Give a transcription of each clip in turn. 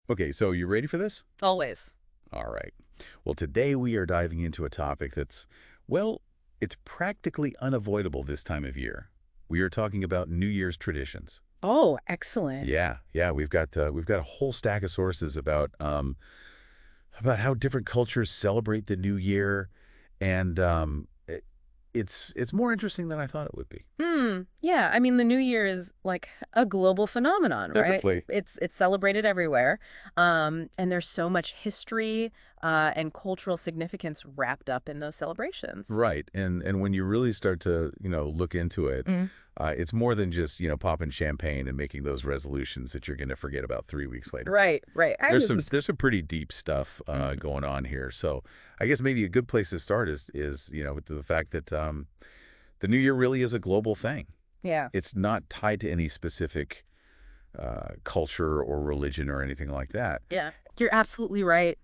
Okay, so you ready for this? Always. All right. Well, today we are diving into a topic that's, well, it's practically unavoidable this time of year. We are talking about New Year's traditions. Oh, excellent. Yeah, we've got a whole stack of sources about how different cultures celebrate the new year, and it's more interesting than I thought it would be. Yeah, I mean the New Year is like a global phenomenon, right? Definitely. It's celebrated everywhere. And there's so much history and cultural significance wrapped up in those celebrations. Right. And when you really start to, look into it, Mm. it's more than just, popping champagne and making those resolutions that you're going to forget about 3 weeks later. Right, right. I There's was some there's some pretty deep stuff Mhm. going on here. So I guess maybe a good place to start is with the fact that the new year really is a global thing. Yeah. It's not tied to any specific culture or religion or anything like that. Yeah. You're absolutely right.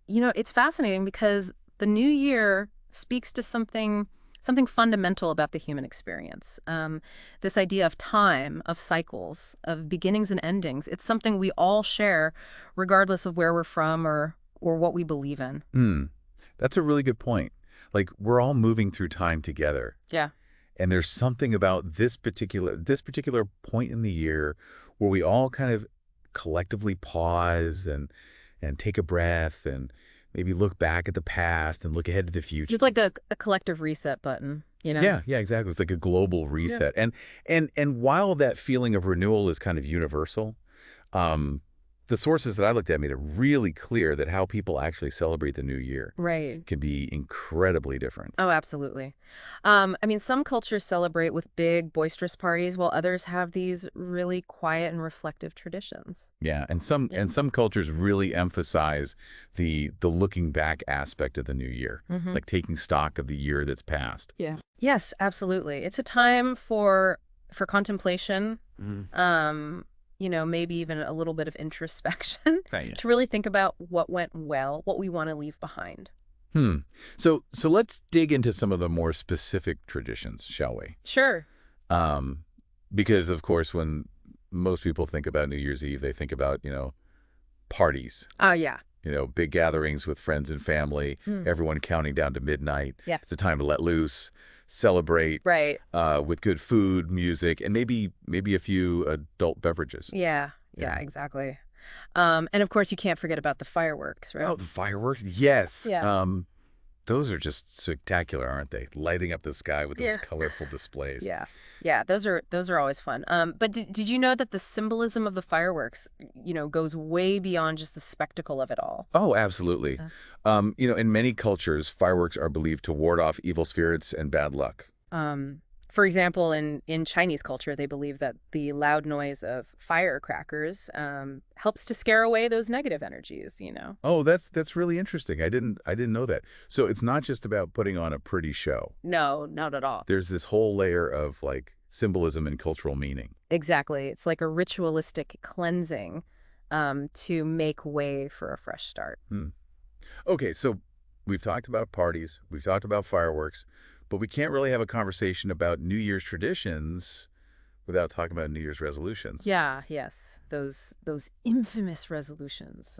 It's fascinating because the new year speaks to something fundamental about the human experience. This idea of time, of cycles, of beginnings and endings. It's something we all share, regardless of where we're from or what we believe in. Hmm. That's a really good point. Like we're all moving through time together. Yeah. And there's something about this particular point in the year where we all kind of collectively pause and take a breath and maybe look back at the past and look ahead to the future. It's like a collective reset button, you know? Yeah, exactly. It's like a global Yeah. reset. And while that feeling of renewal is kind of universal, um, the sources that I looked at made it really clear that how people actually celebrate the new year Right. can be incredibly different. Oh, absolutely. I mean, some cultures celebrate with big, boisterous parties, while others have these really quiet and reflective traditions. Yeah, and some Yeah. and some cultures really emphasize the looking back aspect of the new year, Hmm. like taking stock of the year that's passed. Yeah. Yes, absolutely. It's a time for contemplation, Mm. maybe even a little bit of introspection Right. to really think about what went well, what we want to leave behind. Hmm. So let's dig into some of the more specific traditions, shall we? Sure. Um, because of course, when most people think about New Year's Eve, they think about, parties, Oh, yeah. big gatherings with friends and family, Hmm. everyone counting down to midnight. Yeah. It's a time to let loose, celebrate, Right. with good food, music, and maybe a few adult beverages. Yeah. Yeah. Yeah, exactly. And of course, you can't forget about the fireworks, right? Oh, the fireworks! Yes. Yeah. Those are just spectacular, aren't they? Lighting up the sky with those Yeah. colorful displays. Yeah. Yeah, those are always fun. But did you know that the symbolism of the fireworks, goes way beyond just the spectacle of it all? Oh, absolutely. Uh, In many cultures, fireworks are believed to ward off evil spirits and bad luck. Um, for example, in Chinese culture, they believe that the loud noise of firecrackers helps to scare away those negative energies. Oh, that's really interesting. I didn't know that. So it's not just about putting on a pretty show. No, not at all. There's this whole layer of like symbolism and cultural meaning. Exactly. It's like a ritualistic cleansing to make way for a fresh start. Hmm. Okay, so we've talked about parties, we've talked about fireworks, but we can't really have a conversation about New Year's traditions without talking about New Year's resolutions. Yeah, yes. Those infamous resolutions,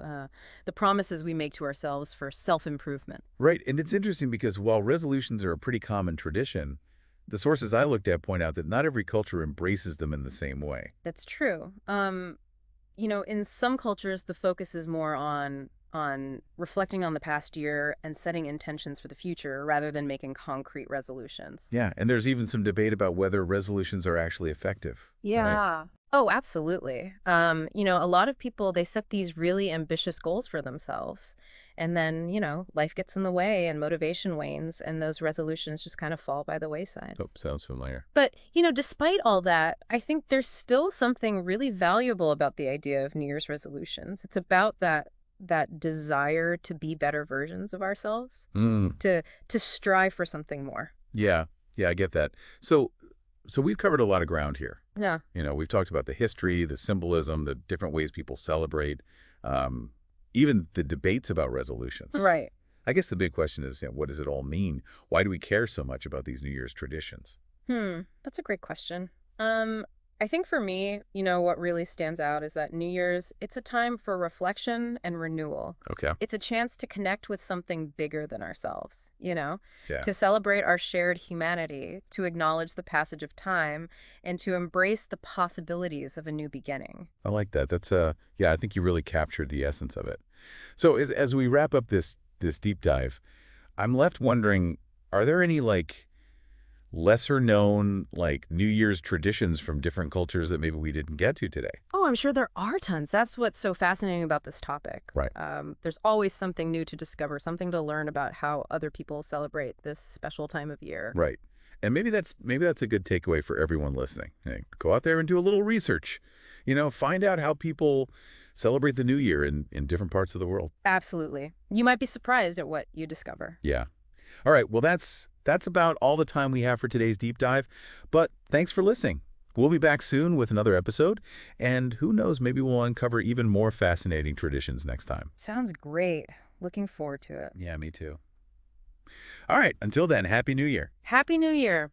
the promises we make to ourselves for self-improvement. Right, and it's interesting because while resolutions are a pretty common tradition, the sources I looked at point out that not every culture embraces them in the same way. That's true. In some cultures the focus is more on reflecting on the past year and setting intentions for the future rather than making concrete resolutions. Yeah, and there's even some debate about whether resolutions are actually effective, right? Yeah. Oh, absolutely. A lot of people they set these really ambitious goals for themselves. And then, life gets in the way and motivation wanes and those resolutions just kind of fall by the wayside. Oh, sounds familiar. But, despite all that, I think there's still something really valuable about the idea of New Year's resolutions. It's about that desire to be better versions of ourselves, Mm, to strive for something more. yeah, yeah, I get that. So we've covered a lot of ground here. Yeah. We've talked about the history, the symbolism, the different ways people celebrate, um, even the debates about resolutions. Right. I guess the big question is, what does it all mean? Why do we care so much about these New Year's traditions? That's a great question. Um, I think for me, what really stands out is that New Year's, it's a time for reflection and renewal. Okay. It's a chance to connect with something bigger than ourselves, Yeah. to celebrate our shared humanity, to acknowledge the passage of time, and to embrace the possibilities of a new beginning. I like that. Yeah, I think you really captured the essence of it. So as we wrap up this deep dive, I'm left wondering, are there any lesser known New Year's traditions from different cultures that maybe we didn't get to today? Oh, I'm sure there are tons. That's what's so fascinating about this topic. Right. There's always something new to discover, something to learn about how other people celebrate this special time of year. Right. And maybe that's a good takeaway for everyone listening. Hey, go out there and do a little research. Find out how people celebrate the new year in different parts of the world. Absolutely. You might be surprised at what you discover. Yeah. All right. Well, that's about all the time we have for today's deep dive. But thanks for listening. We'll be back soon with another episode. And who knows, maybe we'll uncover even more fascinating traditions next time. Sounds great. Looking forward to it. Yeah, me too. All right. Until then, Happy New Year. Happy New Year.